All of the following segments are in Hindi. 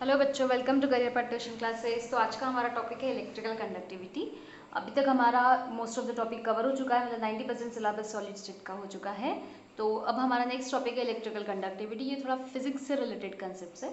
हेलो बच्चों, welcome to career part tuition classes. तो आज का हमारा टॉपिक है इलेक्ट्रिकल कंडक्टिविटी। अभी तक हमारा most of the topic cover हो चुका है, मतलब 90% सिलेबस सॉलिड स्टेट का हो चुका है। तो अब हमारा नेक्स्ट टॉपिक है इलेक्ट्रिकल कंडक्टिविटी। ये थोड़ा फिजिक्स से रिलेटेड कंसेप्ट है,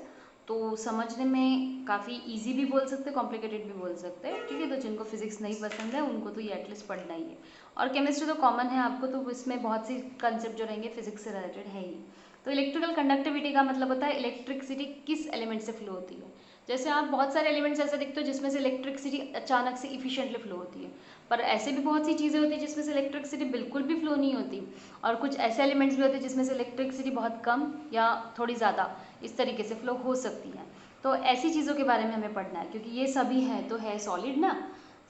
तो समझने में काफ़ी ईजी भी बोल सकते हैं, कॉम्प्लिकेटेड भी बोल सकते हैं। ठीक है, तो जिनको फिजिक्स नहीं पसंद है उनको तो ये एटलीस्ट पढ़ना ही है। और केमिस्ट्री तो कॉमन है आपको, तो इसमें बहुत सी कंसेप्ट जो रहेंगे फिजिक्स से रिलेटेड है ही। तो इलेक्ट्रिकल कंडक्टिविटी का मतलब होता है इलेक्ट्रिसिटी किस एलिमेंट से फ्लो होती है। जैसे आप बहुत सारे एलिमेंट्स ऐसे दिखते हो जिसमें से इलेक्ट्रिसिटी अचानक से इफिशिएंटली फ्लो होती है, पर ऐसे भी बहुत सी चीज़ें होती है जिसमें से इलेक्ट्रिसिटी बिल्कुल भी फ्लो नहीं होती। और कुछ ऐसे एलिमेंट्स भी होते हैं जिसमें से इलेक्ट्रिसिटी बहुत कम या थोड़ी ज़्यादा इस तरीके से फ्लो हो सकती है। तो ऐसी चीज़ों के बारे में हमें पढ़ना है, क्योंकि ये सभी है तो है सॉलिड ना,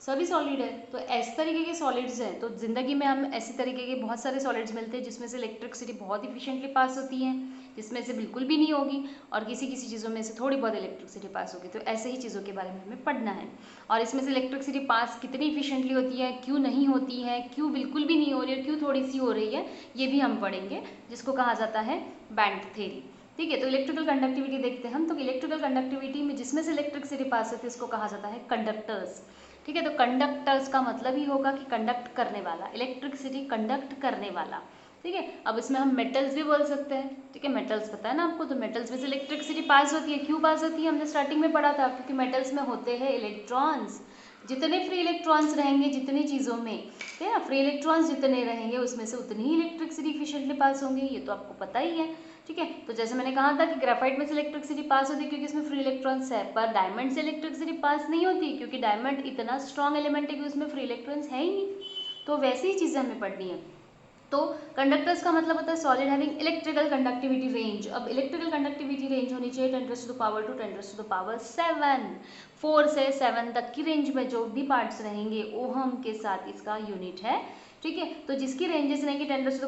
सभी सॉलिड है। तो इस तरीके के सॉलिड्स हैं, तो ज़िंदगी में हम ऐसी तरीके के बहुत सारे सॉलिड्स मिलते हैं जिसमें से इलेक्ट्रिसिटी बहुत इफिशिएंटली पास होती है, जिसमें से बिल्कुल भी नहीं होगी, और किसी किसी चीज़ों में से थोड़ी बहुत इलेक्ट्रिसिटी पास होगी। तो ऐसे ही चीज़ों के बारे में हमें पढ़ना है। और इसमें से इलेक्ट्रिसिटी पास कितनी इफिशिएंटली होती है, क्यों नहीं होती है, क्यों बिल्कुल भी नहीं हो रही है, क्यों थोड़ी सी हो रही है, ये भी हम पढ़ेंगे, जिसको कहा जाता है बैंड थ्योरी। ठीक है, तो इलेक्ट्रिकल कंडक्टिविटी देखते हैं हम। तो इलेक्ट्रिकल कंडक्टिविटी में जिसमें से इलेक्ट्रिसिटी पास होती है इसको कहा जाता है कंडक्टर्स। ठीक है, तो कंडक्टर्स का मतलब ही होगा कि कंडक्ट करने वाला, इलेक्ट्रिसिटी कंडक्ट करने वाला। ठीक है, अब इसमें हम मेटल्स भी बोल सकते हैं। ठीक है, मेटल्स पता है ना आपको, तो मेटल्स में से इलेक्ट्रिसिटी पास होती है। क्यों पास होती है, हमने स्टार्टिंग में पढ़ा था, क्योंकि मेटल्स में होते हैं इलेक्ट्रॉन्स। जितने फ्री इलेक्ट्रॉन्स रहेंगे जितनी चीज़ों में, ठीक है ना, फ्री इलेक्ट्रॉन्स जितने रहेंगे उसमें से उतनी ही इलेक्ट्रिसिटी इफिशिएंटली पास होंगे, ये तो आपको पता ही है। ठीक है, तो जैसे मैंने कहा था कि ग्रेफाइट में से इलेक्ट्रिसिटी पास होती है क्योंकि इसमें फ्री इलेक्ट्रॉन्स है, पर डायमंड से इलेक्ट्रिसिटी पास नहीं होती क्योंकि डायमंड इतना स्ट्रॉन्ग एलिमेंट है कि उसमें फ्री इलेक्ट्रॉन्स है ही नहीं। तो वैसी ही चीज़ें हमें पढ़नी है। तो कंडक्टर्स का मतलब होता है solid having electrical conductivity range. अब इलेक्ट्रिकल कंडक्टिविटी रेंज होनी चाहिए 10⁻²⁷ 4 से 7 तक की रेंज में जो भी पार्ट्स रहेंगे ओहम के साथ इसका यूनिट है। ठीक है, तो जिसकी रेंजेस रहेंगी 10⁻⁴ to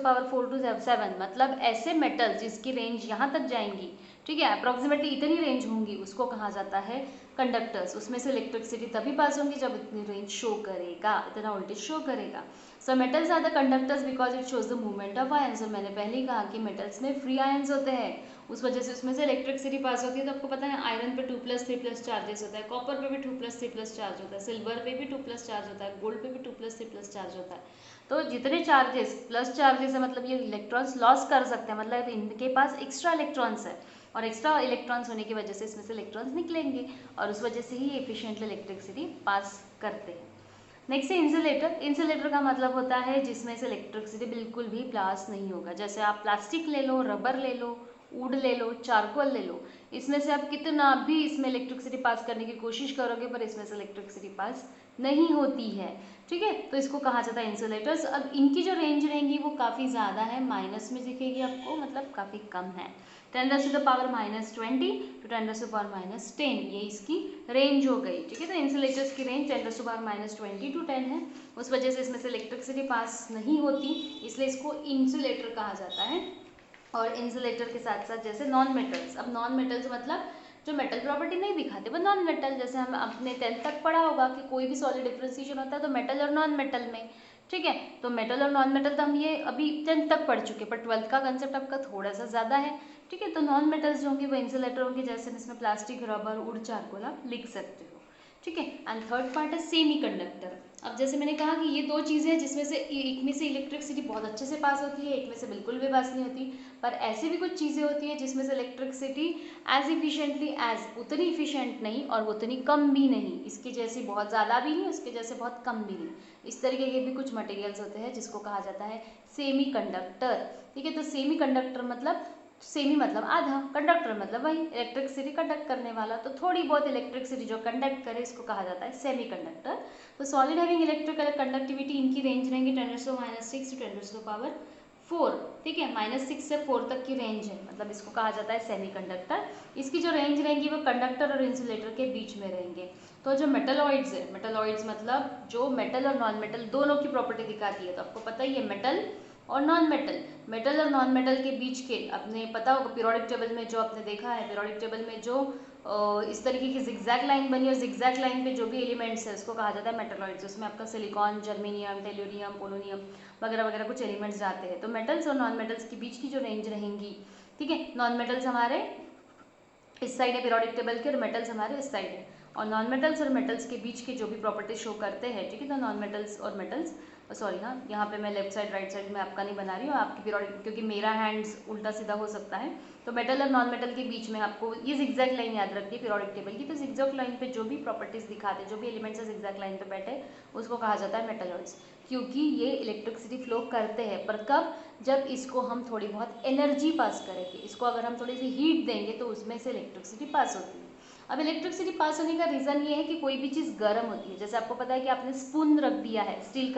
7, मतलब ऐसे मेटल्स जिसकी रेंज यहाँ तक जाएंगी, ठीक है, अप्रोक्सीमेटली इतनी रेंज होंगी, उसको कहा जाता है कंडक्टर्स। उसमें से इलेक्ट्रिसिटी तभी पास होंगी जब इतनी रेंज शो करेगा, इतना वोल्टेज शो करेगा। So metals are the conductors because it shows the movement of ions. और मैंने पहले ही कहा कि मेटल्स में फ्री आयंस होते हैं, उस वजह से उसमें से इलेक्ट्रिसिटी पास होती है। तो आपको पता है आयरन पे 2+3+ चार्जेस होता है, कॉपर पे भी 2+3+ चार्ज होता है, सिल्वर पे भी 2+ चार्ज होता है, गोल्ड पे भी 2+3+ चार्ज होता है। तो जितने चार्जेस प्लस चार्जेस है, मतलब ये इलेक्ट्रॉन्स लॉस कर सकते हैं, मतलब इनके पास एक्स्ट्रा इलेक्ट्रॉन्स है, और एक्स्ट्रा इलेक्ट्रॉन्स होने की वजह से इसमें से इलेक्ट्रॉन्स निकलेंगे, और उस वजह से ही एफिशिएंटली इलेक्ट्रिसिटी पास करते हैं। नेक्स्ट है इंसुलेटर। इंसुलेटर का मतलब होता है जिसमें से इलेक्ट्रिसिटी बिल्कुल भी पास नहीं होगा। जैसे आप प्लास्टिक ले लो, रबर ले लो, वुड ले लो, चारकोल ले लो, इसमें से आप कितना भी इसमें इलेक्ट्रिसिटी पास करने की कोशिश करोगे पर इसमें से इलेक्ट्रिसिटी पास नहीं होती है। ठीक है, तो इसको कहा जाता है इंसुलेटर्स। अब इनकी जो रेंज रहेंगी वो काफ़ी ज़्यादा है, माइनस में दिखेगी आपको, मतलब काफ़ी कम है। 10⁻⁻20 to 10⁻⁻10, ये इसकी रेंज हो गई। ठीक है, तो इंसुलेटर्स की रेंज 10⁻20 to 10 है, उस वजह से इसमें से इलेक्ट्रिसिटी पास नहीं होती, इसलिए इसको इंसुलेटर कहा जाता है। और इंसुलेटर के साथ साथ जैसे नॉन मेटल्स, अब नॉन मेटल्स मतलब जो मेटल प्रॉपर्टी नहीं दिखाते वो नॉन मेटल। जैसे हम अपने 10th तक पढ़ा होगा कि कोई भी सॉलिड डिफ्रेंसिएशन होता है तो मेटल और नॉन मेटल में। ठीक है, तो मेटल और नॉन मेटल तो हम ये अभी 10th तक पढ़ चुके, पर 12th का कंसेप्ट आपका थोड़ा सा ज़्यादा है। ठीक है, तो नॉन मेटल्स जो होंगे वो इंसुलेटर होंगे, जैसे इसमें प्लास्टिक, रबर, वुड, चारकोल आप लिख सकते हो। ठीक है, एंड थर्ड पार्ट है सेमी कंडक्टर। अब जैसे मैंने कहा कि ये दो चीज़ें हैं जिसमें से एक में से इलेक्ट्रिसिटी बहुत अच्छे से पास होती है, एक में से बिल्कुल भी पास नहीं होती। पर ऐसी भी कुछ चीज़ें होती हैं जिसमें से इलेक्ट्रिसिटी एज इफिशिएंटली एज उतनी इफिशिएंट नहीं और उतनी कम भी नहीं, इसके जैसी बहुत ज़्यादा भी नहीं, उसके जैसे बहुत कम भी नहीं। इस तरीके के भी कुछ मटेरियल्स होते हैं जिसको कहा जाता है सेमी कंडक्टर। ठीक है, तो सेमी कंडक्टर मतलब सेमी मतलब आधा, कंडक्टर मतलब वही इलेक्ट्रिसिटी कंडक्ट करने वाला, तो थोड़ी बहुत इलेक्ट्रिसिटी जो कंडक्ट करे इसको कहा जाता है सेमी कंडक्टर। तो सॉलिड हैविंग इलेक्ट्रिकल कंडक्टिविटी इनकी रेंज रहेंगी 10⁻⁶ to 10⁻⁴। ठीक है, -6 से 4 तक की रेंज है, मतलब इसको कहा जाता है सेमी कंडक्टर। इसकी जो रेंज रहेंगी वो कंडक्टर और इंसुलेटर के बीच में रहेंगे। तो जो मेटलॉइड्स है, मेटलॉइड्स मतलब जो मेटल और नॉन मेटल दोनों की प्रॉपर्टी दिखाती है, तो आपको पता ही है मेटल और नॉन मेटल, मेटल और नॉन मेटल के बीच के अपने पता होगा पीरियोडिक टेबल में जो आपने देखा है, पीरियोडिक टेबल में जो इस तरीके की जिगजैग लाइन बनी है, और जिगजैग लाइन पे जो भी एलिमेंट्स है उसको कहा जाता है मेटलॉइड्स। उसमें आपका सिलिकॉन, जर्मेनियम, टेल्यूरियम, पोलोनियम वगैरह वगैरह कुछ एलिमेंट्स जाते हैं। तो मेटल्स और नॉन मेटल्स के बीच की जो रेंज रहेंगी, ठीक है, नॉन मेटल्स हमारे इस साइड है पीरियोडिक टेबल के, और मेटल्स हमारे इस साइड है, और नॉन मेटल्स और मेटल्स के बीच के जो भी प्रॉपर्टीज शो करते हैं, ठीक है, तो नॉन मेटल्स और मेटल्स, सॉरी हाँ, यहाँ पे मैं लेफ्ट साइड राइट साइड में आपका नहीं बना रही हूँ, आपकी पीरियोडिक, क्योंकि मेरा हैंड्स उल्टा सीधा हो सकता है, तो मेटल और नॉन मेटल के बीच में आपको ये जिगजैग लाइन याद रखिए पीरियोडिक टेबल की, तो जिगजैग लाइन पे जो भी प्रॉपर्टीज दिखाते हैं, जो भी एलिमेंट्स जिगजैग लाइन पे बैठे, उसको कहा जाता है मेटलॉइड्स, क्योंकि ये इलेक्ट्रिसिटी फ्लो करते हैं, पर कब, जब इसको हम थोड़ी बहुत एनर्जी पास करेंगे, इसको अगर हम थोड़ी सी हीट देंगे तो उसमें से इलेक्ट्रिसिटी पास होती है। अब इलेक्ट्रिसिटी पास होने का रीज़न ये है कि कोई भी चीज़ गर्म होती है, जैसे आपको पता है कि आपने स्पून रख दिया है, स्टील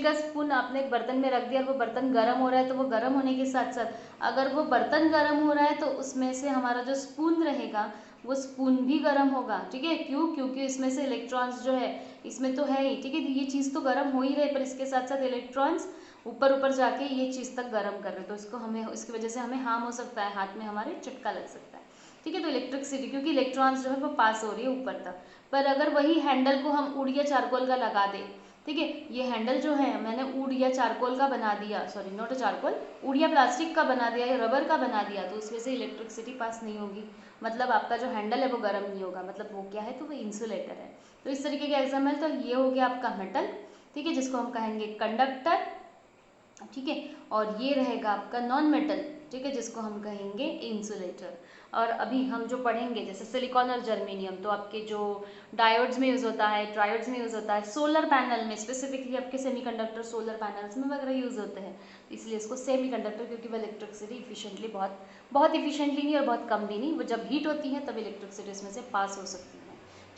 का स्पून आपने एक बर्तन में रख दिया और वो बर्तन गर्म हो रहा है, तो वो गर्म होने के साथ साथ अगर वो बर्तन गर्म हो रहा है तो उसमें से हमारा जो स्पून रहेगा वो स्पून भी गर्म होगा, ठीक है, क्यों, क्योंकि इसमें से इलेक्ट्रॉन्स जो है इसमें तो है ही, ठीक है, ये चीज़ तो गर्म हो ही रहे, पर इसके साथ साथ इलेक्ट्रॉन्स ऊपर ऊपर जाके ये चीज़ तक गर्म कर रहे, तो इसको हमें, इसकी वजह से हमें हार्म हो सकता है, हाथ में हमारे चटका लग सकता है, ठीक है, तो इलेक्ट्रिसिटी, क्योंकि इलेक्ट्रॉन्स जो है वो पास हो रही है ऊपर तक, पर अगर वही हैंडल को हम वुड या चारकोल का लगा दें, ठीक है, ये हैंडल जो है मैंने वुड या चारकोल का बना दिया, सॉरी नॉट चारकोल, वुड या प्लास्टिक का बना दिया या रबर का बना दिया, तो उसमें से इलेक्ट्रिसिटी पास नहीं होगी, मतलब आपका जो हैंडल है वो गर्म नहीं होगा, मतलब वो क्या है, तो वो इंसुलेटर है। तो इस तरीके के एग्जाम्पल, तो ये हो गया आपका मेटल, ठीक है, जिसको हम कहेंगे कंडक्टर, ठीक है, और ये रहेगा आपका नॉन मेटल, ठीक है, जिसको हम कहेंगे इंसुलेटर। और अभी हम जो पढ़ेंगे जैसे सिलिकॉन और जर्मेनियम, तो आपके जो डायोड्स में यूज़ होता है, ट्रायोड्स में यूज़ होता है, सोलर पैनल में स्पेसिफिकली आपके सेमीकंडक्टर सोलर पैनल्स में वगैरह यूज़ होते हैं, इसलिए इसको सेमीकंडक्टर, क्योंकि वो इलेक्ट्रिसिटी इफिशिएंटली, बहुत बहुत इफिशिएंटली नहीं और बहुत कम भी नहीं, वो जब हीट होती है तब इलेक्ट्रिसिटी इसमें से पास हो सकती है,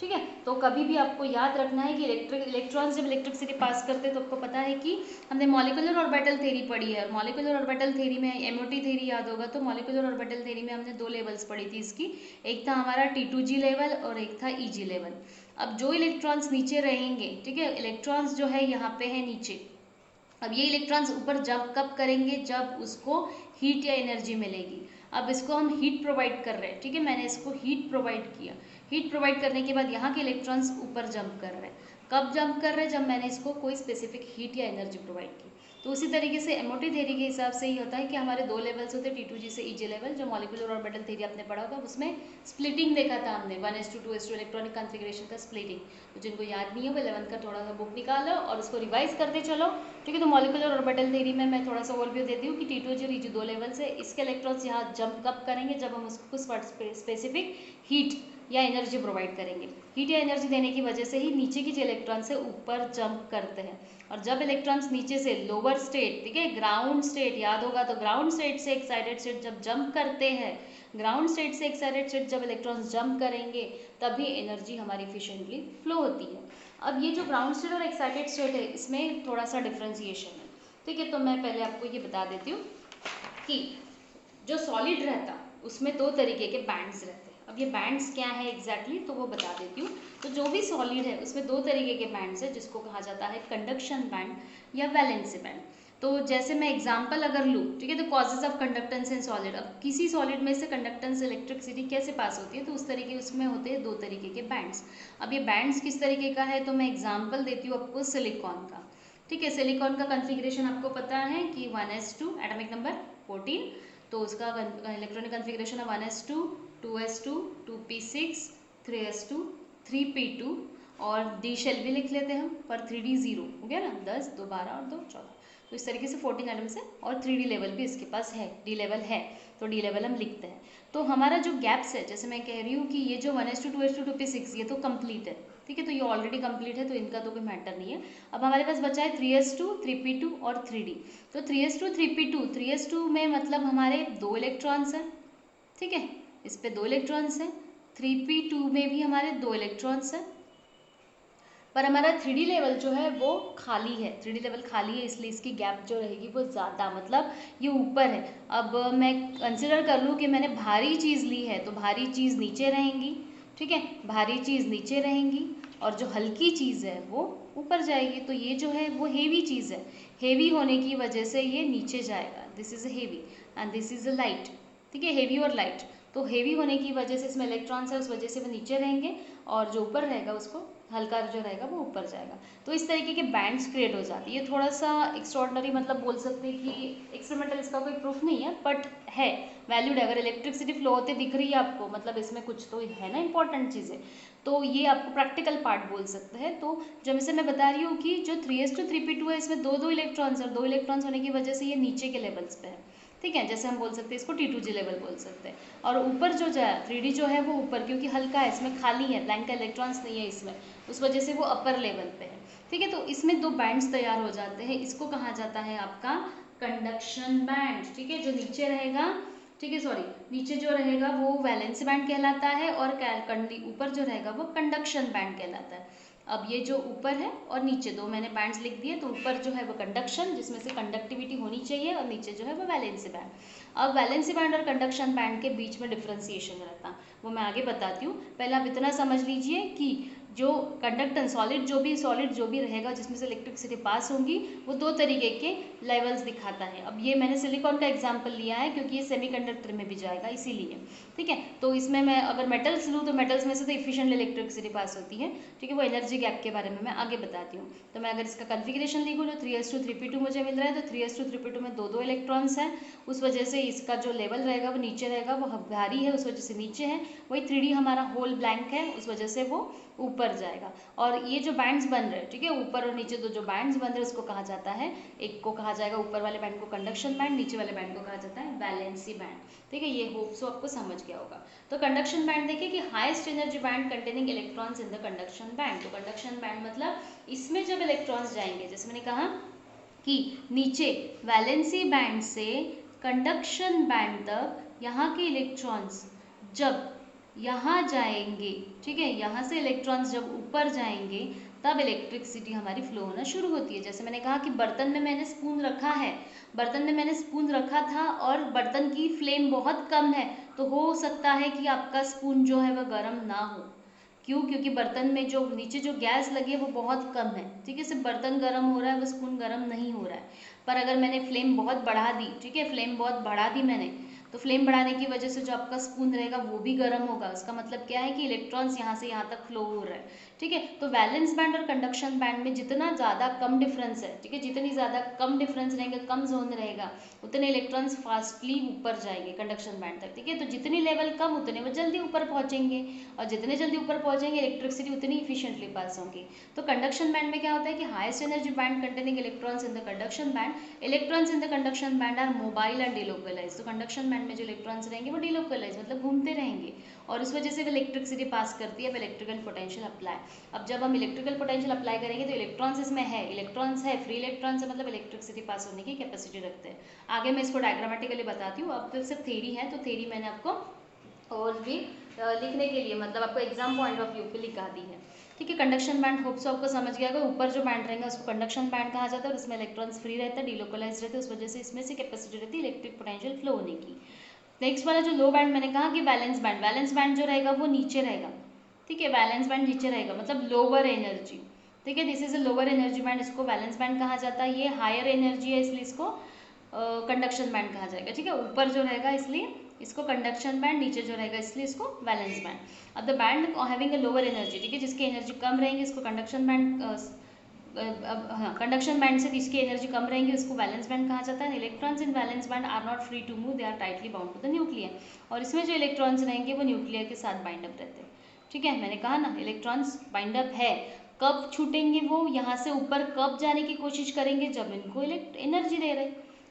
ठीक है। तो कभी भी आपको याद रखना है कि इलेक्ट्रॉन्स जब इलेक्ट्रिसिटी पास करते हैं तो आपको पता है कि हमने मॉलिक्यूलर ऑर्बिटल थ्योरी पढ़ी है, और मॉलिक्यूलर ऑर्बिटल थ्योरी में एमओटी थ्योरी याद होगा, तो मॉलिक्यूलर ऑर्बिटल थ्योरी में हमने दो लेवल्स पढ़ी थी इसकी, एक था हमारा T2G लेवल और एक था EG लेवल। अब जो इलेक्ट्रॉन्स नीचे रहेंगे, ठीक है, इलेक्ट्रॉन्स जो है यहाँ पे है नीचे, अब ये इलेक्ट्रॉन्स ऊपर जंप कब करेंगे, जब उसको हीट या एनर्जी मिलेगी। अब इसको हम हीट प्रोवाइड कर रहे हैं, ठीक है, मैंने इसको हीट प्रोवाइड किया, हीट प्रोवाइड करने के बाद यहाँ के इलेक्ट्रॉन्स ऊपर जंप कर रहे हैं, कब जंप कर रहे हैं, जब मैंने इसको कोई स्पेसिफिक हीट या एनर्जी प्रोवाइड की। तो उसी तरीके से एमओटी थ्योरी के हिसाब से ही होता है कि हमारे दो लेवल्स होते हैं, T2G से EG लेवल, जो मॉलिक्यूलर ऑर्बिटल थ्योरी आपने पढ़ा होगा, उसमें स्प्लिटिंग देखा था हमने, 1s2 2s2 इलेक्ट्रॉनिक कॉन्फ़िगरेशन का स्प्लिटिंग, तो जिनको याद नहीं है वो 11th का थोड़ा सा बुक निकालो और उसको रिवाइज करते चलो, ठीक है। तो मॉलिक्यूलर ऑर्बिटल थ्योरी में मैं थोड़ा सा ओवरव्यू देती हूँ कि T2G और EG दो लेवल्स है, इसके इलेक्ट्रॉन्स यहाँ जंप कब करेंगे, जब हम उसको स्पेसिफिक हीट या एनर्जी प्रोवाइड करेंगे, हीट या एनर्जी देने की वजह से ही नीचे की जो इलेक्ट्रॉन्स है ऊपर जंप करते हैं, और जब इलेक्ट्रॉन्स नीचे से लोअर स्टेट, ठीक है, ग्राउंड स्टेट याद होगा, तो ग्राउंड स्टेट से एक्साइटेड स्टेट जब जंप करते हैं, ग्राउंड स्टेट से एक्साइटेड स्टेट जब इलेक्ट्रॉन्स जंप करेंगे तभी एनर्जी हमारी इफिशिएंटली फ्लो होती है। अब ये जो ग्राउंड स्टेट और एक्साइटेड स्टेट है इसमें थोड़ा सा डिफ्रेंसिएशन है, ठीक है, तो मैं पहले आपको ये बता देती हूँ कि जो सॉलिड रहता उसमें दो तरीके के बैंड्स रहते हैं। अब ये बैंड्स क्या है एग्जैक्टली, तो वो बता देती हूँ। तो जो भी सॉलिड है उसमें दो तरीके के बैंड्स है, जिसको कहा जाता है कंडक्शन बैंड या वैलेंसी बैंड। तो जैसे मैं एग्जांपल अगर लूँ, ठीक है, तो causes of conductance in solid, अब किसी सॉलिड में से कंडक्टेंस इलेक्ट्रिसिटी कैसे पास होती है, तो उस तरीके उसमें होते हैं दो तरीके के बैंड्स। अब ये बैंड्स किस तरीके का है, तो मैं एग्जाम्पल देती हूँ आपको सिलिकॉन का, ठीक है। सिलिकॉन का कॉन्फ़िगरेशन आपको पता है कि 1s2 एटॉमिक नंबर 14, तो उसका इलेक्ट्रॉनिक कॉन्फ़िगरेशन है 1s2 2s2 2p6 3s2 3p2, और डी शेल भी लिख लेते हैं हम, पर 3d 0 हो गया ना, 10 2 12 और 2 14, तो इस तरीके से 14 एटम्स है, और 3d लेवल भी इसके पास है, डी लेवल है, तो डी लेवल हम लिखते हैं। तो हमारा जो गैप्स है, जैसे मैं कह रही हूँ कि ये जो 1s2 2s2 2p6 ये तो कंप्लीट है, ठीक है, तो ये ऑलरेडी कंप्लीट है, तो इनका तो कोई मैटर नहीं है। अब हमारे पास बचा है 3s2 3p2 और 3d। तो 3s2 3p2, 3s2 में मतलब हमारे दो इलेक्ट्रॉन्स हैं, ठीक है, इस पे दो इलेक्ट्रॉन्स हैं, 3p2 में भी हमारे दो इलेक्ट्रॉन्स हैं, पर हमारा 3d लेवल जो है वो खाली है, 3d लेवल खाली है, इसलिए इसकी गैप जो रहेगी वो ज़्यादा, मतलब ये ऊपर है। अब मैं कंसिडर कर लूँ कि मैंने भारी चीज़ ली है, तो भारी चीज़ नीचे रहेंगी, ठीक है, भारी चीज़ नीचे रहेंगी, और जो हल्की चीज़ है वो ऊपर जाएगी। तो ये जो है वो हेवी चीज़ है, हेवी होने की वजह से ये नीचे जाएगा, this is heavy and this is light, ठीक है, हेवी और लाइट। तो हेवी होने की वजह से इसमें इलेक्ट्रॉन्स है, उस वजह से वो नीचे रहेंगे, और जो ऊपर रहेगा उसको हल्का जो रहेगा वो ऊपर जाएगा। तो इस तरीके के बैंड्स क्रिएट हो जाती है। ये थोड़ा सा एक्स्ट्रॉर्डनरी, मतलब बोल सकते हैं कि एक्सपेरिमेंटल, इसका कोई प्रूफ नहीं है बट है, वैल्यूड है। अगर इलेक्ट्रिसिटी फ्लो होते दिख रही है आपको, मतलब इसमें कुछ तो है ना इंपॉर्टेंट चीज़ें, तो ये आपको प्रैक्टिकल पार्ट बोल सकते हैं। तो जैसे मैं बता रही हूँ कि जो 3s2 3p2 है, इसमें दो इलेक्ट्रॉन्स और 2 इलेक्ट्रॉन्स होने की वजह से ये नीचे के लेवल्स पे है, ठीक है। जैसे हम बोल सकते हैं इसको T2G लेवल बोल सकते हैं। और ऊपर जो है 3D जो है वो ऊपर, क्योंकि हल्का है, इसमें खाली है, ब्लैंक का इलेक्ट्रॉन्स नहीं है इसमें, उस वजह से वो अपर लेवल पे है, ठीक है। तो इसमें 2 बैंड्स तैयार हो जाते हैं, इसको कहा जाता है आपका कंडक्शन बैंड, ठीक है। जो नीचे रहेगा, ठीक है, सॉरी, नीचे जो रहेगा वो वैलेंसी बैंड कहलाता है और ऊपर जो रहेगा वो कंडक्शन बैंड कहलाता है। अब ये जो ऊपर है और नीचे दो मैंने बैंड्स लिख दिए, तो ऊपर जो है वो कंडक्शन, जिसमें से कंडक्टिविटी होनी चाहिए, और नीचे जो है वो वैलेंसी बैंड। अब वैलेंसी बैंड और कंडक्शन बैंड के बीच में डिफ्रेंसिएशन रहता, वो मैं आगे बताती हूँ। पहले आप इतना समझ लीजिए कि जो कंडक्टेंस सॉलिड जो भी रहेगा जिसमें से इलेक्ट्रिसिटी पास होंगी, वो 2 तरीके के लेवल्स दिखाता है। अब ये मैंने सिलिकॉन का एग्जांपल लिया है क्योंकि ये सेमीकंडक्टर में भी जाएगा, इसीलिए, ठीक है। तो इसमें मैं अगर मेटल्स लूँ तो मेटल्स में से तो इफिशिएंट इलेक्ट्रिसिटी पास होती है, ठीक है। वो एनर्जी गैप के बारे में मैं आगे बताती हूँ। तो मैं अगर इसका कन्फिग्रेशन लिखूँ तो 3s2 3p2 मुझे मिल रहा है, तो 3s2 3p2 में 2 इलेक्ट्रॉन्स हैं, उस वजह से इसका जो लेवल रहेगा वो नीचे रहेगा, वो भारी है उस वजह से नीचे है। वही 3D हमारा होल ब्लैंक है, उस वजह से वो ऊपर जाएगा। और ये जो बैंड्स बन रहे हैं, ठीक है, ऊपर और नीचे जो बैंड्स बन रहे हैं उसको कहा जाता है, एक को कहा जाएगा ऊपर वाले बैंड को कंडक्शन बैंड, नीचे वाले बैंड को कहा जाता है वैलेंसी बैंड, ठीक है। ये होप सो आपको समझ गया होगा। तो कंडक्शन बैंड देखिए कि highest energy band containing electrons in the conduction band. तो कंडक्शन बैंड मतलब इसमें जब इलेक्ट्रॉन्स जाएंगे, जैसे मैंने कहा कि नीचे वैलेंसी बैंड से कंडक्शन बैंड तक यहाँ के इलेक्ट्रॉन्स जब यहाँ जाएंगे, ठीक है, यहाँ से इलेक्ट्रॉन्स जब ऊपर जाएंगे तब इलेक्ट्रिसिटी हमारी फ्लो होना शुरू होती है। जैसे मैंने कहा कि बर्तन में मैंने स्पून रखा है, बर्तन में मैंने स्पून रखा था और बर्तन की फ्लेम बहुत कम है, तो हो सकता है कि आपका स्पून जो है वह गर्म ना हो। क्यों? क्योंकि बर्तन में जो नीचे जो गैस लगी है वो बहुत कम है, ठीक है। सिर्फ बर्तन गर्म हो रहा है, वो स्पून गर्म नहीं हो रहा है। पर अगर मैंने फ्लेम बहुत बढ़ा दी, ठीक है, फ्लेम बहुत बढ़ा दी मैंने, तो फ्लेम बढ़ाने की वजह से जो आपका स्पून रहेगा वो भी गर्म होगा। उसका मतलब क्या है कि इलेक्ट्रॉन्स यहाँ से यहाँ तक फ्लो हो रहा है, ठीक है। तो वैलेंस बैंड और कंडक्शन बैंड में जितना ज़्यादा कम डिफरेंस है, ठीक है, जितनी ज़्यादा कम डिफरेंस रहेंगे, कम जोन रहेगा, उतने इलेक्ट्रॉन्स फास्टली ऊपर जाएंगे कंडक्शन बैंड तक, ठीक है। तो जितनी लेवल कम उतने वो जल्दी ऊपर पहुँचेंगे, और जितने जल्दी ऊपर पहुँचेंगे इलेक्ट्रिसिटी उतनी इफिशिएंटली पास होंगी। तो कंडक्शन बैंड में क्या होता है कि highest energy band containing electrons in the conduction band, electrons in the conduction band are mobile and delocalise. तो कंडक्शन बैंड में जो इलेक्ट्रॉन्स रहेंगे वो डिलोकलाइज मतलब घूमते रहेंगे, और उस वजह से वो इलेक्ट्रिसिटी पास करती है। अब इलेक्ट्रिकल पोटेंशियल अप्लाई, अब जब हम इलेक्ट्रिकल पोटेंशियल अप्लाई करेंगे तो इलेक्ट्रॉन्स इसमें है, इलेक्ट्रॉन्स है, फ्री इलेक्ट्रॉन्स है, मतलब इलेक्ट्रिसिटी पास होने की कैपेसिटी रखते हैं। आगे मैं इसको डायग्रामेटिकली बताती हूँ। अब तो सिर्फ थ्योरी है, तो थ्योरी मैंने आपको और भी लिखने के लिए, मतलब आपको एग्जाम पॉइंट ऑफ व्यू पे लिखा दी है, ठीक है। कंडक्शन बैंड होप सो आपको समझ गया होगा। ऊपर जो बैंड रहेगा उसको कंडक्शन बैंड कहा जाता है, और इसमें इलेक्ट्रॉन्स फ्री रहता है, डिलोकलाइज रहते हैं, उस वजह से इसमें से कैपेसिटी रहती है इलेक्ट्रिक पोटेंशियल फ्लो होने की। नेक्स्ट वाला जो लो बैंड मैंने कहा कि वैलेंस बैंड, वैलेंस बैंड जो रहेगा वो नीचे रहेगा, ठीक है, वैलेंस बैंड नीचे रहेगा मतलब लोअर एनर्जी, ठीक है। This is a lower energy band, इसको वैलेंस बैंड कहा जाता है। ये हायर एनर्जी है इसलिए इसको कंडक्शन बैंड कहा जाएगा, ठीक है। ऊपर जो रहेगा इसलिए इसको कंडक्शन बैंड, नीचे जो रहेगा इसलिए इसको वैलेंस बैंड। अब the band having a lower energy, ठीक है, जिसकी एनर्जी कम रहेंगी इसको कंडक्शन बैंड, अब हाँ, कंडक्शन बैंड से जिसकी एनर्जी कम रहेंगी उसको वैलेंस बैंड कहा जाता है। Electrons in valence band are not free to move, they are tightly bound to the nuclear. और इसमें जो इलेक्ट्रॉन्स रहेंगे वो न्यूक्लियर के साथ बाइंड अप रहते हैं, ठीक है। मैंने कहा ना इलेक्ट्रॉन्स बाइंड अप है, कब छूटेंगे वो, यहाँ से ऊपर कब जाने की कोशिश करेंगे, जब इनको एनर्जी दे रहे,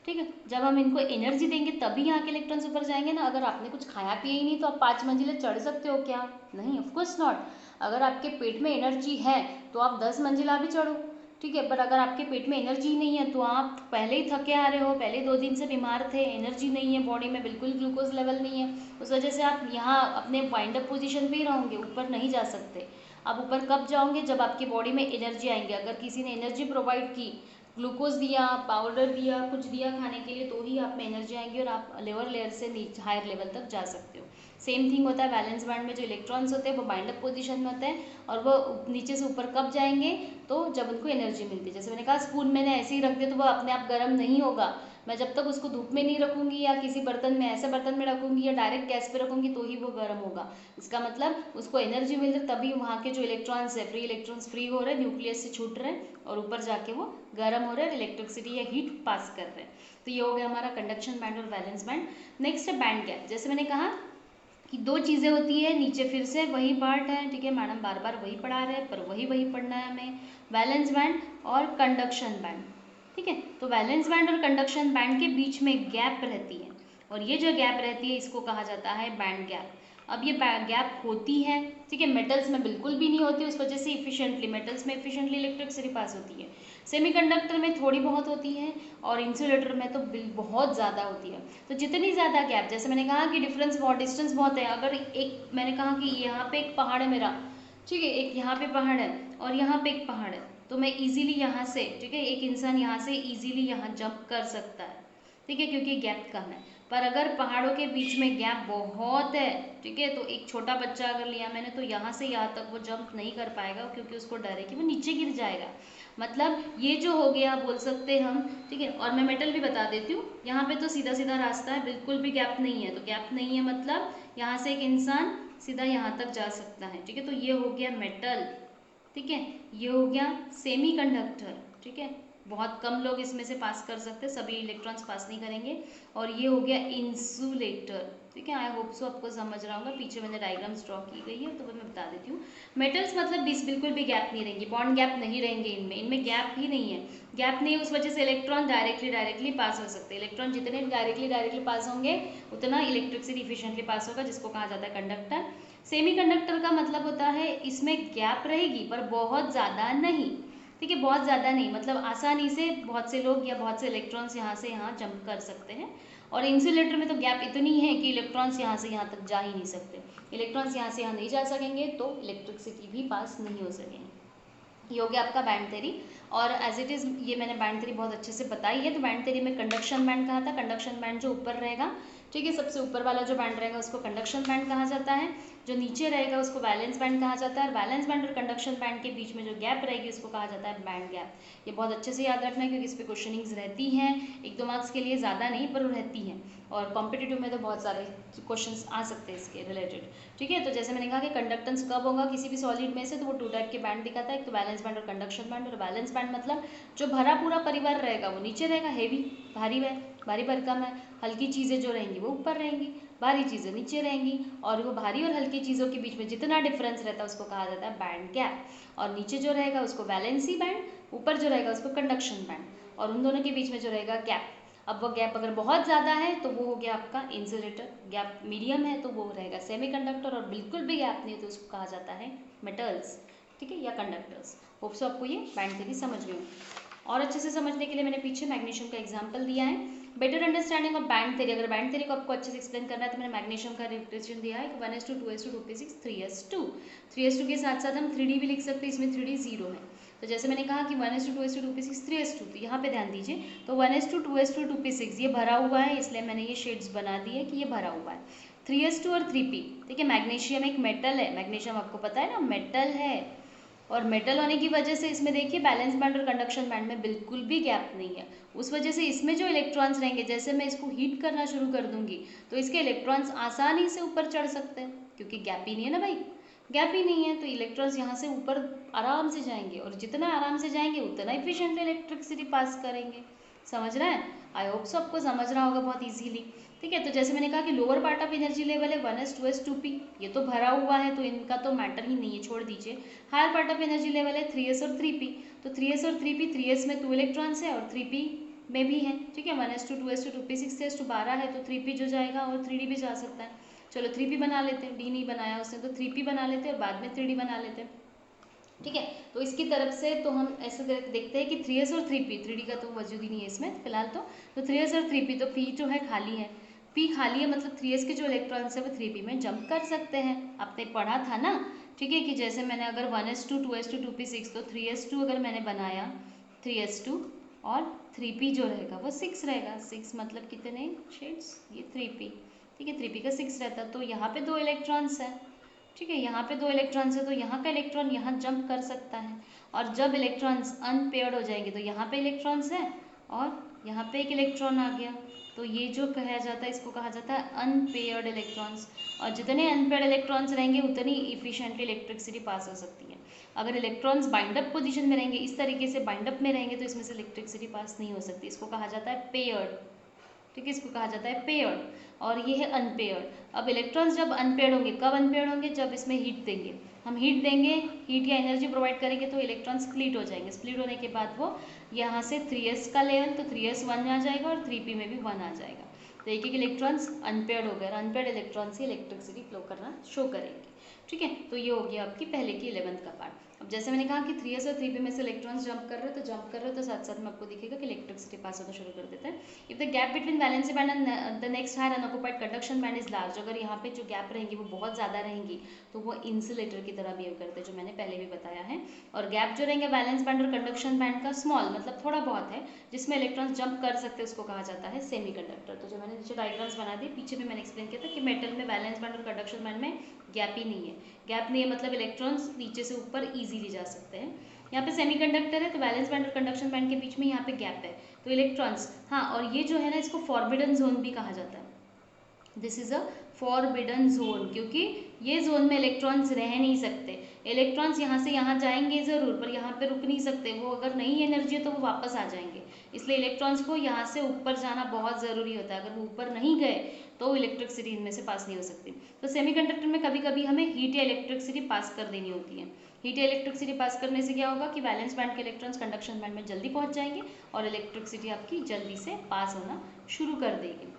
ठीक है। जब हम इनको एनर्जी देंगे तभी यहाँ के इलेक्ट्रॉन्स ऊपर जाएंगे ना। अगर आपने कुछ खाया पिया ही नहीं तो आप 5 मंजिलें चढ़ सकते हो क्या? नहीं, ऑफकोर्स नॉट। अगर आपके पेट में एनर्जी है तो आप 10 मंजिला भी चढ़ो, ठीक है। पर अगर आपके पेट में एनर्जी ही नहीं है तो आप पहले ही थके आ रहे हो, पहले 2 दिन से बीमार थे, एनर्जी नहीं है बॉडी में, बिल्कुल ग्लूकोज लेवल नहीं है, उस वजह से आप यहाँ अपने वाइंड अप पोजिशन पर ही रहोगे, ऊपर नहीं जा सकते। आप ऊपर कब जाओगे? जब आपकी बॉडी में एनर्जी आएंगे। अगर किसी ने एनर्जी प्रोवाइड की, ग्लूकोज दिया, पाउडर दिया, कुछ दिया खाने के लिए, तो ही आप में एनर्जी आएंगी और आप लोअर लेयर से नीचे हायर लेवल तक जा सकते हो। सेम थिंग होता है वैलेंस बैंड में, जो इलेक्ट्रॉन्स होते हैं वो बाइंड अप पोजीशन में होते हैं और वो नीचे से ऊपर कब जाएंगे, तो जब उनको एनर्जी मिलती है। जैसे मैंने कहा स्पून मैंने ऐसे ही रख दिया तो वो अपने आप गर्म नहीं होगा, मैं जब तक उसको धूप में नहीं रखूंगी या किसी बर्तन में, ऐसे बर्तन में रखूंगी या डायरेक्ट गैस पे रखूंगी तो ही वो गर्म होगा। इसका मतलब उसको एनर्जी मिल रही तभी वहाँ के जो इलेक्ट्रॉन्स है, फ्री इलेक्ट्रॉन्स फ्री हो रहे हैं, न्यूक्लियस से छूट रहे हैं और ऊपर जाके वो गर्म हो रहे हैं, इलेक्ट्रिसिटी या हीट पास कर रहे हैं। तो ये हो गया हमारा कंडक्शन बैंड और वैलेंस बैंड। नेक्स्ट है बैंड गैप। जैसे मैंने कहा कि दो चीज़ें होती है, नीचे फिर से वही पार्ट है, ठीक है, मैडम बार बार वही पढ़ा रहे हैं पर वही पढ़ना है हमें, वैलेंस बैंड और कंडक्शन बैंड, ठीक है। तो वैलेंस बैंड और कंडक्शन बैंड के बीच में गैप रहती है और ये जो गैप रहती है इसको कहा जाता है बैंड गैप। अब ये गैप होती है, ठीक है, मेटल्स में बिल्कुल भी नहीं होती, उस वजह से इफिशिएंटली, मेटल्स में इफिशिएंटली इलेक्ट्रिसिटी पास होती है, सेमीकंडक्टर में थोड़ी बहुत होती है और इंसुलेटर में तो बहुत ज़्यादा होती है। तो जितनी ज़्यादा गैप, जैसे मैंने कहा कि डिफरेंस बहुत, डिस्टेंस बहुत है, अगर एक मैंने कहा कि यहाँ पे एक पहाड़ है मेरा, ठीक है, एक यहाँ पे पहाड़ है और यहाँ पे एक पहाड़ है, तो मैं इजीली यहाँ से, ठीक है, एक इंसान यहाँ से इजीली यहाँ जंप कर सकता है, ठीक है, क्योंकि गैप कम है। पर अगर पहाड़ों के बीच में गैप बहुत है, ठीक है, तो एक छोटा बच्चा अगर लिया मैंने तो यहाँ से यहाँ तक वो जंप नहीं कर पाएगा क्योंकि उसको डर है कि वो नीचे गिर जाएगा। मतलब ये जो हो गया बोल सकते हैं हम, ठीक है। और मैं मेटल भी बता देती हूँ, यहाँ पे तो सीधा सीधा रास्ता है, बिल्कुल भी गैप नहीं है, तो गैप नहीं है मतलब यहाँ से एक इंसान सीधा यहाँ तक जा सकता है, ठीक है। तो ये हो गया मेटल, ठीक है, ये हो गया सेमी कंडक्टर, ठीक है, बहुत कम लोग इसमें से पास कर सकते हैं, सभी इलेक्ट्रॉन्स पास नहीं करेंगे। और ये हो गया इंसुलेटर, ठीक है। आई होप सो आपको समझ रहा होगा, पीछे मैंने डायग्राम्स ड्रॉ की गई है तो वो मैं बता देती हूँ। मेटल्स मतलब बिल्कुल भी गैप नहीं रहेंगी, बॉन्ड गैप नहीं रहेंगे इनमें, इनमें गैप ही नहीं है, गैप नहीं है, उस वजह से इलेक्ट्रॉन डायरेक्टली पास हो सकते हैं। इलेक्ट्रॉन जितने डायरेक्टली पास होंगे उतना इलेक्ट्रिसिटी इफिशिएंटली पास होगा, जिसको कहा जाता है कंडक्टर। सेमी कंडक्टर का मतलब होता है इसमें गैप रहेगी पर बहुत ज़्यादा नहीं, ठीक है, बहुत ज़्यादा नहीं, मतलब आसानी से बहुत से लोग या बहुत से इलेक्ट्रॉन्स यहाँ से यहाँ जंप कर सकते हैं। और इंसुलेटर में तो गैप इतनी है कि इलेक्ट्रॉन्स यहाँ से यहाँ तक जा ही नहीं सकते, इलेक्ट्रॉन्स यहाँ से यहाँ नहीं जा सकेंगे तो इलेक्ट्रिसिटी भी पास नहीं हो सकेंगे। ये हो गया आपका बैंड थ्योरी। और एज इट इज़ ये मैंने बैंड थ्योरी बहुत अच्छे से बताई है। तो बैंड थ्योरी में कंडक्शन बैंड कहा था, कंडक्शन बैंड जो ऊपर रहेगा, ठीक है, सबसे ऊपर वाला जो बैंड रहेगा उसको कंडक्शन बैंड कहा जाता है, जो नीचे रहेगा उसको वैलेंस बैंड कहा जाता है, और वैलेंस बैंड और कंडक्शन बैंड के बीच में जो गैप रहेगी उसको कहा जाता है बैंड गैप। ये बहुत अच्छे से याद रखना है क्योंकि इस पर क्वेश्चनिंग्स रहती हैं, 1-2 मार्क्स के लिए, ज़्यादा नहीं पर रहती हैं, और कॉम्पिटिटिव में तो बहुत सारे क्वेश्चंस आ सकते हैं इसके रिलेटेड, ठीक है। तो जैसे मैंने कहा कि कंडक्टेंस कब होगा किसी भी सॉलिड में से, तो वो 2 टाइप के बैंड दिखाता है, एक तो वैलेंस बैंड और कंडक्शन बैंड। और वैलेंस बैंड मतलब जो भरा पूरा परिवार रहेगा वो नीचे रहेगा, हैवी भारी भरकम है, हल्की चीज़ें जो रहेंगी वो ऊपर रहेंगी, भारी चीज़ें नीचे रहेंगी, और वो भारी और हल्की चीज़ों के बीच में जितना डिफरेंस रहता है उसको कहा जाता है बैंड गैप। और नीचे जो रहेगा उसको वैलेंसी बैंड, ऊपर जो रहेगा उसको कंडक्शन बैंड, और उन दोनों के बीच में जो रहेगा गैप। अब वो गैप अगर बहुत ज़्यादा है तो वो हो गया आपका इंसुलेटर, गैप मीडियम है तो वो रहेगा सेमीकंडक्टर, और बिल्कुल भी गैप नहीं है तो उसको कहा जाता है मेटल्स, ठीक है, या कंडक्टर्स। होप सो आपको ये बैंड थ्योरी समझ में हो। और अच्छे से समझने के लिए मैंने पीछे मैग्नीशियम का एग्जाम्पल दिया है। Better understanding of band theory, अगर बैंड थ्योरी को आपको अच्छे से एक्सप्लेन करना है तो मैंने मैग्नीशियम का रिप्रेजेंटेशन दिया है कि 1s2 2s2 2p6 3s2। 3s2 के साथ साथ हम 3d भी लिख सकते हैं, इसमें 3d 0 है। तो जैसे मैंने कहा कि 1s2 2s2 2p6 3s2, तो यहाँ पे ध्यान दीजिए, तो 1s2 2s2 2p6 ये भरा हुआ है, इसलिए मैंने ये शेड्स बना दी है कि ये भरा हुआ है। 3s2 और 3p, ठीक है, मैग्नीशियम एक मेटल है, मैग्नीशियम आपको पता है ना मेटल है, और मेटल होने की वजह से इसमें देखिए बैलेंस बैंड और कंडक्शन बैंड में बिल्कुल भी गैप नहीं है, उस वजह से इसमें जो इलेक्ट्रॉन्स रहेंगे, जैसे मैं इसको हीट करना शुरू कर दूंगी तो इसके इलेक्ट्रॉन्स आसानी से ऊपर चढ़ सकते हैं, क्योंकि गैप ही नहीं है ना भाई, गैप ही नहीं है, तो इलेक्ट्रॉन्स यहाँ से ऊपर आराम से जाएंगे, और जितना आराम से जाएंगे उतना इफिशिएंटली इलेक्ट्रिसिटी पास करेंगे। समझ रहे हैं? आई होप सो आपको समझ रहा होगा बहुत ईजीली, ठीक है। तो जैसे मैंने कहा कि lower part of energy level है 1s 2s 2p, ये तो भरा हुआ है तो इनका तो मैटर ही नहीं है, छोड़ दीजिए। Higher part of energy level है 3s और 3p, तो 3s और 3p, 3s में 2 इलेक्ट्रॉन्स है और 3p में भी है, ठीक है। 1s2 2s2 2p6 3s2 12 है तो 3p जो जाएगा और 3d भी जा सकता है। चलो 3p बना लेते हैं, d नहीं बनाया उसने तो 3p बना लेते हैं और बाद में 3d बना लेते हैं, ठीक है। तो इसकी तरफ से तो हम ऐसे देखते हैं कि 3s और 3p, 3d का तो वजूद ही नहीं है इसमें फिलहाल, तो 3s और 3p, तो p जो है खाली है, p खाली है, मतलब 3s के जो इलेक्ट्रॉन्स है वो 3p में जंप कर सकते हैं, आपने पढ़ा था ना, ठीक है, कि जैसे मैंने अगर 1s2 2s2 2p6, तो 3s2 अगर मैंने बनाया 3s2 और 3p जो रहेगा वो 6 रहेगा, 6 मतलब कितने शेड्स, ये 3p, ठीक है, 3p का 6 रहता, तो यहाँ पे 2 इलेक्ट्रॉन्स है। ठीक है, यहाँ पे 2 इलेक्ट्रॉन्स है, तो यहाँ का इलेक्ट्रॉन यहाँ जंप कर सकता है, और जब इलेक्ट्रॉन्स अनपेयर्ड हो जाएंगे तो यहाँ पे इलेक्ट्रॉन्स है और यहाँ पे एक इलेक्ट्रॉन आ गया, तो ये जो कहा जाता है, इसको कहा जाता है अनपेयर्ड इलेक्ट्रॉन्स। और जितने अनपेयर्ड इलेक्ट्रॉन्स रहेंगे उतनी इफिशिएंटली इलेक्ट्रिसिटी पास हो सकती है। अगर इलेक्ट्रॉन्स बाइंडअप पोजीशन में रहेंगे, इस तरीके से बाइंडअप में रहेंगे, तो इसमें से इलेक्ट्रिसिटी पास नहीं हो सकती, इसको कहा जाता है पेयर्ड। ठीक है, इसको कहा जाता है पेयर्ड, और ये है अनपेयर्ड। अब इलेक्ट्रॉन्स जब अनपेयर्ड होंगे, कब अनपेयर्ड होंगे, जब इसमें हीट देंगे, हम हीट देंगे, हीट या एनर्जी प्रोवाइड करेंगे, तो इलेक्ट्रॉन स्प्लिट हो जाएंगे। स्प्लिट होने के बाद वो यहाँ से 3s का लेवल, तो 3s 1 आ जाएगा और 3p में भी 1 आ जाएगा, तो एक एक इलेक्ट्रॉन्स अनपेयर्ड हो गए, अनपेयर्ड इलेक्ट्रॉन से इलेक्ट्रिसिटी फ्लो करना शो करेंगे। ठीक है, तो ये हो गया आपकी पहले की 11th का पार्ट। अब जैसे मैंने कहा कि 3s और 3p में से इलेक्ट्रॉन्स जंप कर रहे हो, तो साथ साथ में आपको दिखेगा कि इलेक्ट्रिसिटी पास होना शुरू कर देता है। If the gap between valency band and the next higher unoccupied conduction band is large, अगर यहाँ पे जो गैप रहेंगी वो बहुत ज़्यादा रहेंगी, तो वो इंसुलेटर की तरह बिहेव करते हैं, जो मैंने पहले भी बताया है। और गैप जो रहेंगे वैलेंस बैंड और कंडक्शन बैंड का स्मॉल, मतलब थोड़ा बहुत है, जिसमें इलेक्ट्रॉन्स जंप कर सकते हैं, उसको कहा जाता है सेमीकंडक्टर। तो जो मैंने नीचे डायग्राम्स बना दिए, पीछे भी मैंने एक्सप्लेन किया था कि मेटल में वैलेंस बैंड और कंडक्शन बैंड में गैप ही नहीं है। गैप नहीं है मतलब इलेक्ट्रॉन्स नीचे से ऊपर इजीली जा सकते हैं। यहाँ पे सेमीकंडक्टर है, तो वैलेंस बैंड और कंडक्शन बैंड के बीच में यहाँ पे गैप है, तो इलेक्ट्रॉन्स, हाँ, और ये जो है ना, इसको फॉरबिडन जोन भी कहा जाता है। This is a forbidden zone, क्योंकि ये जोन में इलेक्ट्रॉन्स रह नहीं सकते। इलेक्ट्रॉन्स यहाँ से यहाँ जाएंगे ज़रूर, पर यहाँ पे रुक नहीं सकते, वो अगर नहीं एनर्जी है तो वो वापस आ जाएंगे, इसलिए इलेक्ट्रॉन्स को यहाँ से ऊपर जाना बहुत ज़रूरी होता है। अगर वो ऊपर नहीं गए तो इलेक्ट्रिसिटी इनमें से पास नहीं हो सकती। तो सेमीकंडक्टर में कभी कभी हमें हीट या इलेक्ट्रिसिटी पास कर देनी होती है। हीट या इलेक्ट्रिसिटी पास करने से क्या होगा कि वैलेंस बैंड के इलेक्ट्रॉन्स कंडक्शन बैंड में जल्दी पहुँच जाएंगे और इलेक्ट्रिसिटी आपकी जल्दी से पास होना शुरू कर देगी।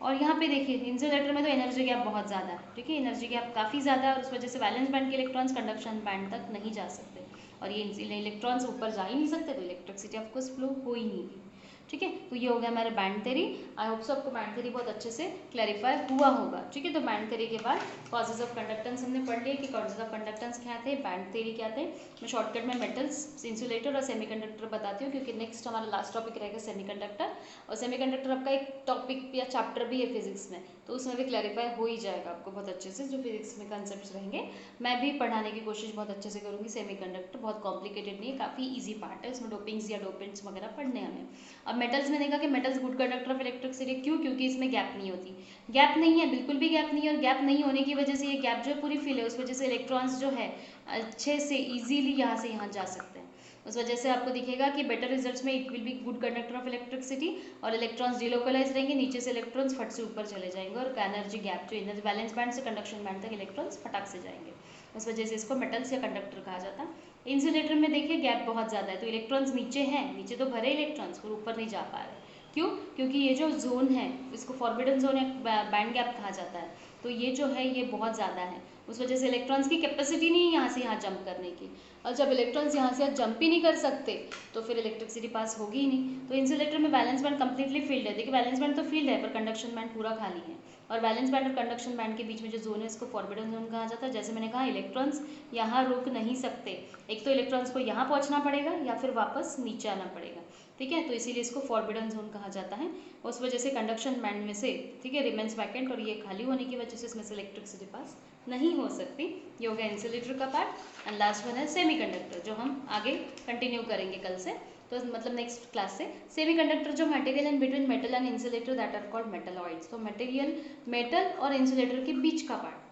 और यहाँ पे देखिए इंसुलेटर में तो एनर्जी गैप बहुत ज़्यादा है। ठीक है, एनर्जी गैप काफ़ी ज़्यादा है, और उस वजह से वैलेंस बैंड के इलेक्ट्रॉन्स कंडक्शन बैंड तक नहीं जा सकते, और ये इलेक्ट्रॉन्स ऊपर जा ही नहीं सकते, तो इलेक्ट्रिसिटी ऑफकोर्स फ्लो हो ही नहीं। ठीक है, तो ये हो गया हमारे band theory. I hope so आपको बैंड थ्योरी बहुत अच्छे से क्लैरिफाई हुआ होगा। ठीक है, तो बैंड थ्योरी के बाद कॉजेज ऑफ कंडक्टेंस हमने पढ़ लिया कि कॉजेज ऑफ कंडक्टेंस क्या थे, बैंड थ्योरी क्या थे। मैं शॉर्टकट में मेटल्स, इंसुलेटर और सेमीकंडक्टर बताती हूँ, क्योंकि नेक्स्ट हमारा लास्ट टॉपिक रहेगा सेमीकंडक्टर, और सेमीकंडक्टर आपका एक टॉपिक या चैप्टर भी है फिजिक्स में, तो उसमें भी क्लैरिफाई हो ही जाएगा आपको बहुत अच्छे से, जो फिजिक्स में कंसेप्ट रहेंगे। मैं भी पढ़ाने की कोशिश बहुत अच्छे से करूँगी। सेमीकंडक्टर बहुत कॉम्प्लिकेटेड नहीं है, काफ़ी ईजी पार्ट है, उसमें डोपिंग्स या डोपेंट्स वगैरह पढ़ने हमें। अब मेटल्स में देखा कि metals good conductor of electricity, क्यों, क्योंकि इसमें गैप नहीं होती, गैप नहीं है, बिल्कुल भी गैप नहीं है, और गैप नहीं होने की वजह से ये गैप जो है पूरी फिल है, उस वजह से इलेक्ट्रॉन्स जो है अच्छे से ईजीली यहाँ से यहाँ जा सकते हैं। उस वजह से आपको दिखेगा कि बेटर रिजल्ट्स में it will be good conductor of electricity, और इलेक्ट्रॉन्स डिलोकलाइज रहेंगे, नीचे से इलेक्ट्रॉन्स फट से ऊपर चले जाएंगे, और एनर्जी गैप जो एनर्जी बैलेंस बैंड से कंडक्शन बैंड तक इलेक्ट्रॉन्स फटाक से जाएंगे, उस वजह से इसको मेटल्स या कंडक्टर कहा जाता है। इंसुलेटर में देखिए गैप बहुत ज़्यादा है, तो इलेक्ट्रॉन्स नीचे हैं, नीचे तो भरे इलेक्ट्रॉन्स, पर ऊपर नहीं जा पा रहे, क्यों, क्योंकि ये जो जोन है इसको फॉरबिडन जोन या बैंड गैप कहा जाता है, तो ये जो है ये बहुत ज़्यादा है, उस वजह से इलेक्ट्रॉन्स की कैपेसिटी नहीं है यहाँ से यहाँ जंप करने की, और जब इलेक्ट्रॉन्स यहाँ से यहाँ जंप ही नहीं कर सकते तो फिर इलेक्ट्रिसिटी पास होगी ही नहीं। तो इंसुलेटर में बैलेंस बैंड कंप्लीटली फील्ड है, देखिए बैलेंस बैंड तो फील्ड है, पर कंडक्शन बैंड पूरा खाली है, और बैलेंस बैंड और कंडक्शन बैंड के बीच में जो जोन है इसको फॉरबिडन जोन कहा जाता है। जैसे मैंने कहा इलेक्ट्रॉन्स यहाँ रुक नहीं सकते, एक तो इलेक्ट्रॉन्स को यहाँ पहुँचना पड़ेगा या फिर वापस नीचे आना पड़ेगा। ठीक है, तो इसीलिए इसको फॉरबिडन जोन कहा जाता है, उस वजह से कंडक्शन बैंड में से, ठीक है, रिमेन्स वैकेंट, और ये खाली होने की वजह से इसमें से इलेक्ट्रिसिटी पास नहीं हो सकती। ये हो गया इंसुलेटर का पार्ट, एंड लास्ट वन है सेमीकंडक्टर, जो हम आगे कंटिन्यू करेंगे कल से, तो मतलब नेक्स्ट क्लास से। सेमीकंडक्टर जो material in between metal and insulator that are called metalloids, तो मटेरियल मेटल और इंसुलेटर के बीच का पार्ट,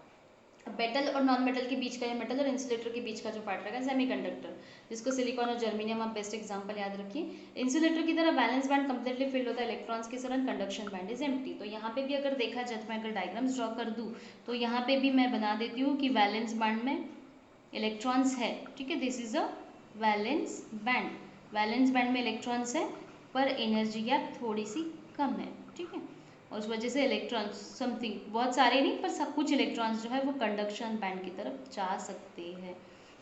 मेटल और नॉन मेटल के बीच का, या मेटल और इंसुलेटर के बीच का जो पार्ट रहेगा सेमीकंडक्टर, जिसको सिलिकॉन और जर्मेनियम आप बेस्ट एग्जांपल याद रखिए। इंसुलेटर की तरह बैलेंस बैंड कंप्लीटली फिल्ड होता है इलेक्ट्रॉन्स के साथ, कंडक्शन बैंड इज एम्प्टी। तो यहाँ पे भी अगर देखा जाए, तो मैं अगर डायग्राम्स ड्रॉ कर दूँ तो यहाँ पे भी मैं बना देती हूँ कि वैलेंस बैंड में इलेक्ट्रॉन्स है, ठीक है, this is a valence band, valence band में इलेक्ट्रॉन्स है, पर एनर्जी गैप थोड़ी सी कम है, ठीक है, और उस वजह से इलेक्ट्रॉन्स समथिंग, बहुत सारे नहीं पर सब कुछ इलेक्ट्रॉन्स जो है वो कंडक्शन बैंड की तरफ जा सकते हैं।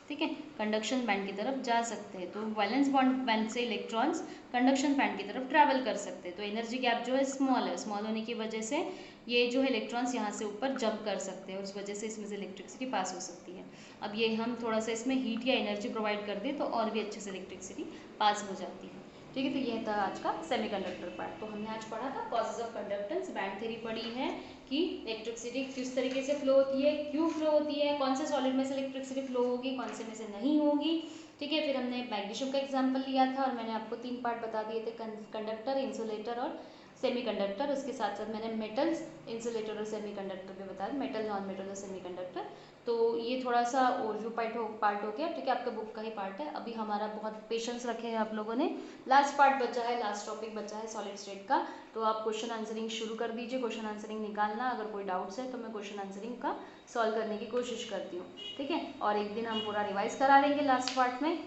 ठीक है, कंडक्शन बैंड की तरफ जा सकते हैं, तो वैलेंस बैंड से इलेक्ट्रॉन्स कंडक्शन बैंड की तरफ ट्रैवल कर सकते हैं। तो एनर्जी गैप जो है स्मॉल है, स्मॉल होने की वजह से ये जो है इलेक्ट्रॉन्स यहाँ से ऊपर जंप कर सकते हैं, और उस वजह से इसमें से इलेक्ट्रिसिटी पास हो सकती है। अब ये हम थोड़ा सा इसमें हीट या एनर्जी प्रोवाइड कर दें तो और भी अच्छे से इलेक्ट्रिसिटी पास हो जाती है। ठीक है, तो यह था आज का सेमीकंडक्टर पार्ट। तो हमने आज पढ़ा था causes of conductance, band theory पढ़ी है कि इलेक्ट्रिसिटी किस तरीके से फ्लो होती है, क्यों फ्लो होती है, कौन से सॉलिड में से इलेक्ट्रिसिटी फ्लो होगी, कौन से में से नहीं होगी। ठीक है, फिर हमने मैग्नीशियम का एग्जाम्पल लिया था और मैंने आपको 3 पार्ट बता दिए थे, कंडक्टर, इंसुलेटर और सेमीकंडक्टर। उसके साथ साथ मैंने मेटल्स, इंसुलेटर और सेमीकंडक्टर भी बताया, मेटल, नॉन मेटल और सेमीकंडक्टर। तो ये थोड़ा सा ओवरव्यू पार्ट हो गया। ठीक है, आपका बुक का ही पार्ट है। अभी हमारा बहुत पेशेंस रखे हैं आप लोगों ने, लास्ट पार्ट बचा है, लास्ट टॉपिक बचा है सॉलिड स्टेट का। तो आप क्वेश्चन आंसरिंग शुरू कर दीजिए, क्वेश्चन आंसरिंग निकालना। अगर कोई डाउट्स है तो मैं क्वेश्चन आंसरिंग का सॉल्व करने की कोशिश करती हूँ। ठीक है, और एक दिन हम पूरा रिवाइज करा देंगे लास्ट पार्ट में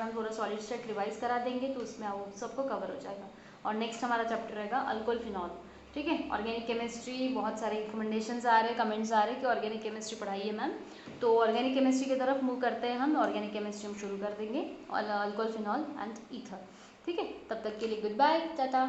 हम थोड़ा सॉलिड स्टेट रिवाइज करा देंगे, तो उसमें वो सबको कवर हो जाएगा। और नेक्स्ट हमारा चैप्टर रहेगा अल्कोहल फिनॉल। ठीक है, ऑर्गेनिक केमिस्ट्री, बहुत सारे रिकमेंडेशंस आ रहे हैं, कमेंट्स आ रहे हैं कि ऑर्गेनिक केमिस्ट्री पढ़ाइए मैम। तो ऑर्गेनिक केमिस्ट्री की तरफ मूव करते हैं हम। ऑर्गेनिक केमिस्ट्री हम शुरू कर देंगे, अल्कोहल फिनॉल एंड ईथर। ठीक है, तब तक के लिए गुड बाय, टाटा।